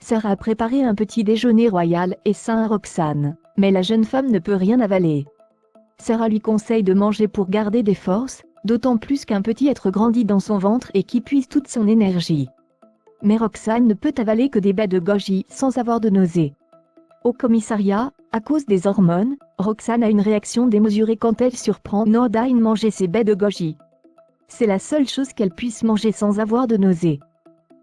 Sarah a préparé un petit déjeuner royal et sain à Roxane, mais la jeune femme ne peut rien avaler. Sarah lui conseille de manger pour garder des forces, d'autant plus qu'un petit être grandit dans son ventre et qui puise toute son énergie. Mais Roxane ne peut avaler que des baies de goji sans avoir de nausée. Au commissariat, à cause des hormones, Roxane a une réaction démesurée quand elle surprend Nordine manger ses baies de goji. C'est la seule chose qu'elle puisse manger sans avoir de nausée.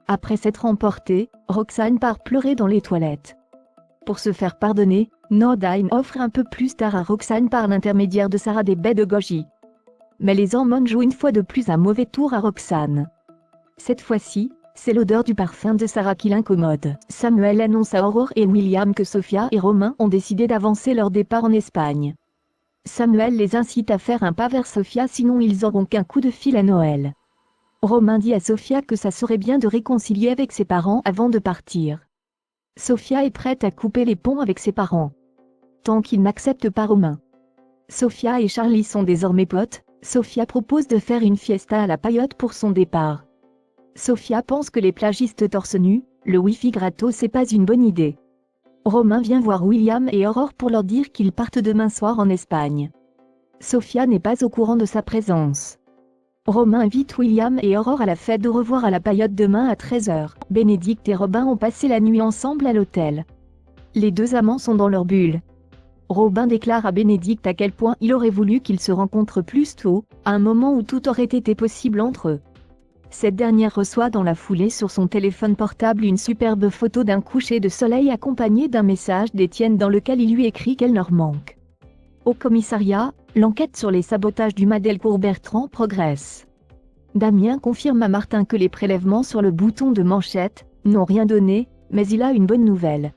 Après s'être emportée, Roxane part pleurer dans les toilettes. Pour se faire pardonner, Nordine offre un peu plus tard à Roxane par l'intermédiaire de Sarah des baies de goji. Mais les hormones jouent une fois de plus un mauvais tour à Roxane. Cette fois-ci, c'est l'odeur du parfum de Sarah qui l'incommode. Samuel annonce à Aurore et William que Sophia et Romain ont décidé d'avancer leur départ en Espagne. Samuel les incite à faire un pas vers Sophia sinon ils auront qu'un coup de fil à Noël. Romain dit à Sophia que ça serait bien de réconcilier avec ses parents avant de partir. Sophia est prête à couper les ponts avec ses parents. Tant qu'ils n'acceptent pas Romain. Sophia et Charlie sont désormais potes. Sophia propose de faire une fiesta à la paillote pour son départ. Sophia pense que les plagistes torse nu, le wifi gratos c'est pas une bonne idée. Romain vient voir William et Aurore pour leur dire qu'ils partent demain soir en Espagne. Sophia n'est pas au courant de sa présence. Romain invite William et Aurore à la fête de revoir à la paillote demain à 13h. Bénédicte et Robin ont passé la nuit ensemble à l'hôtel. Les deux amants sont dans leur bulle. Robin déclare à Bénédicte à quel point il aurait voulu qu'ils se rencontrent plus tôt, à un moment où tout aurait été possible entre eux. Cette dernière reçoit dans la foulée sur son téléphone portable une superbe photo d'un coucher de soleil accompagné d'un message d'Étienne dans lequel il lui écrit qu'elle leur manque. Au commissariat, l'enquête sur les sabotages du Madel pour Bertrand progresse. Damien confirme à Martin que les prélèvements sur le bouton de manchette n'ont rien donné, mais il a une bonne nouvelle.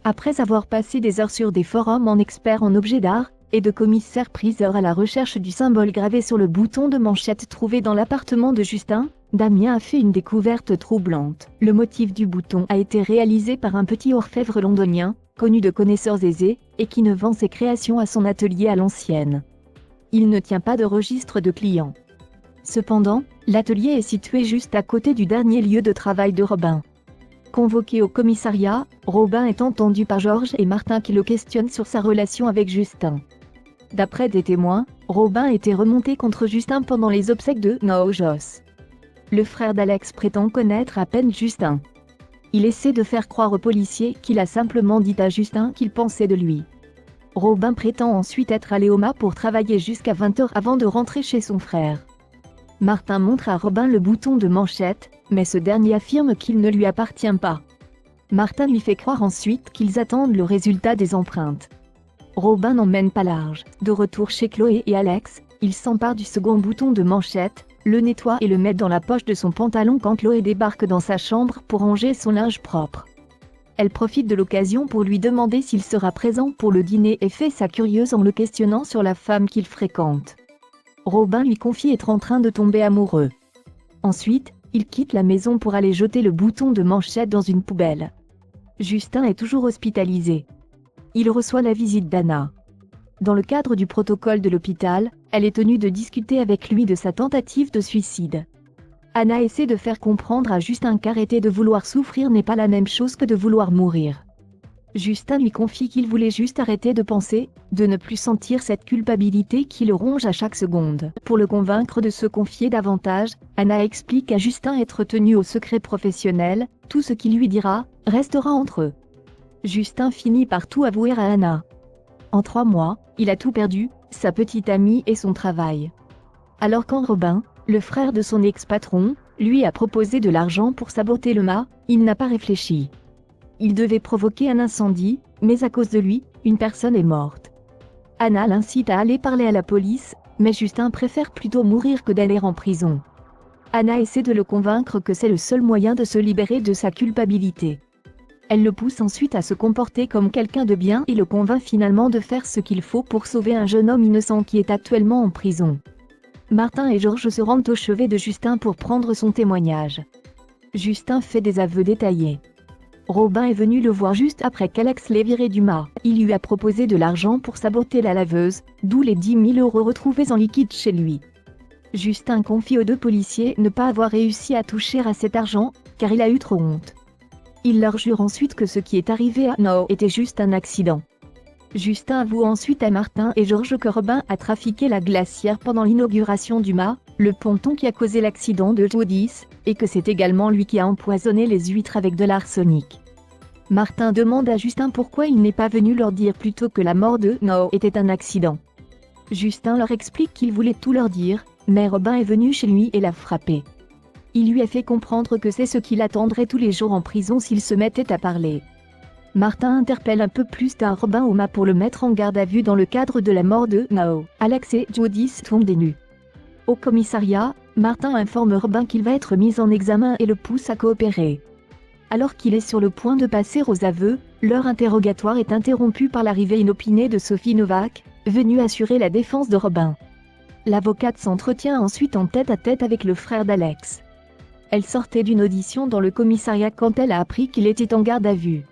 Après avoir passé des heures sur des forums en experts en objets d'art, et de commissaires-priseurs à la recherche du symbole gravé sur le bouton de manchette trouvé dans l'appartement de Justin, Damien a fait une découverte troublante. Le motif du bouton a été réalisé par un petit orfèvre londonien, connu de connaisseurs aisés, et qui ne vend ses créations à son atelier à l'ancienne. Il ne tient pas de registre de clients. Cependant, l'atelier est situé juste à côté du dernier lieu de travail de Robin. Convoqué au commissariat, Robin est entendu par Georges et Martin qui le questionnent sur sa relation avec Justin. D'après des témoins, Robin était remonté contre Justin pendant les obsèques de Naojos. Le frère d'Alex prétend connaître à peine Justin. Il essaie de faire croire aux policiers qu'il a simplement dit à Justin qu'il pensait de lui. Robin prétend ensuite être allé au MA pour travailler jusqu'à 20h avant de rentrer chez son frère. Martin montre à Robin le bouton de manchette, mais ce dernier affirme qu'il ne lui appartient pas. Martin lui fait croire ensuite qu'ils attendent le résultat des empreintes. Robin n'emmène pas large. De retour chez Chloé et Alex, il s'empare du second bouton de manchette, le nettoie et le met dans la poche de son pantalon quand Chloé débarque dans sa chambre pour ranger son linge propre. Elle profite de l'occasion pour lui demander s'il sera présent pour le dîner et fait sa curieuse en le questionnant sur la femme qu'il fréquente. Robin lui confie être en train de tomber amoureux. Ensuite, il quitte la maison pour aller jeter le bouton de manchette dans une poubelle. Justin est toujours hospitalisé. Il reçoit la visite d'Anna. Dans le cadre du protocole de l'hôpital, elle est tenue de discuter avec lui de sa tentative de suicide. Anna essaie de faire comprendre à Justin qu'arrêter de vouloir souffrir n'est pas la même chose que de vouloir mourir. Justin lui confie qu'il voulait juste arrêter de penser, de ne plus sentir cette culpabilité qui le ronge à chaque seconde. Pour le convaincre de se confier davantage, Anna explique à Justin être tenu au secret professionnel, tout ce qu'il lui dira, restera entre eux. Justin finit par tout avouer à Anna. En 3 mois, il a tout perdu, sa petite amie et son travail. Alors quand Robin, le frère de son ex-patron, lui a proposé de l'argent pour saboter le mât, il n'a pas réfléchi. Il devait provoquer un incendie, mais à cause de lui, une personne est morte. Anna l'incite à aller parler à la police, mais Justin préfère plutôt mourir que d'aller en prison. Anna essaie de le convaincre que c'est le seul moyen de se libérer de sa culpabilité. Elle le pousse ensuite à se comporter comme quelqu'un de bien et le convainc finalement de faire ce qu'il faut pour sauver un jeune homme innocent qui est actuellement en prison. Martin et Georges se rendent au chevet de Justin pour prendre son témoignage. Justin fait des aveux détaillés. Robin est venu le voir juste après qu'Alex l'ait viré du mât. Il lui a proposé de l'argent pour saboter la laveuse, d'où les 10 000 € retrouvés en liquide chez lui. Justin confie aux deux policiers ne pas avoir réussi à toucher à cet argent, car il a eu trop honte. Il leur jure ensuite que ce qui est arrivé à No était juste un accident. Justin avoue ensuite à Martin et George que Robin a trafiqué la glacière pendant l'inauguration du mât, le ponton qui a causé l'accident de Jodis, et que c'est également lui qui a empoisonné les huîtres avec de l'arsenic. Martin demande à Justin pourquoi il n'est pas venu leur dire plus tôt que la mort de No était un accident. Justin leur explique qu'il voulait tout leur dire, mais Robin est venu chez lui et l'a frappé. Il lui a fait comprendre que c'est ce qui l'attendrait tous les jours en prison s'il se mettait à parler. Martin interpelle un peu plus tard Robin au mât pour le mettre en garde à vue dans le cadre de la mort de No. Alex et Jodis tombent des nues. Au commissariat, Martin informe Robin qu'il va être mis en examen et le pousse à coopérer. Alors qu'il est sur le point de passer aux aveux, leur interrogatoire est interrompu par l'arrivée inopinée de Sophie Novak, venue assurer la défense de Robin. L'avocate s'entretient ensuite en tête-à-tête avec le frère d'Alex. Elle sortait d'une audition dans le commissariat quand elle a appris qu'il était en garde à vue.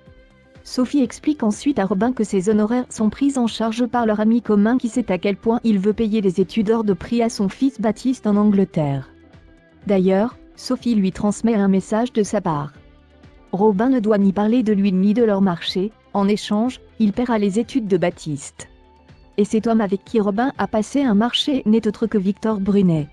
Sophie explique ensuite à Robin que ses honoraires sont pris en charge par leur ami commun qui sait à quel point il veut payer les études hors de prix à son fils Baptiste en Angleterre. D'ailleurs, Sophie lui transmet un message de sa part. Robin ne doit ni parler de lui ni de leur marché, en échange, il paiera les études de Baptiste. Et cet homme avec qui Robin a passé un marché n'est autre que Victor Brunet.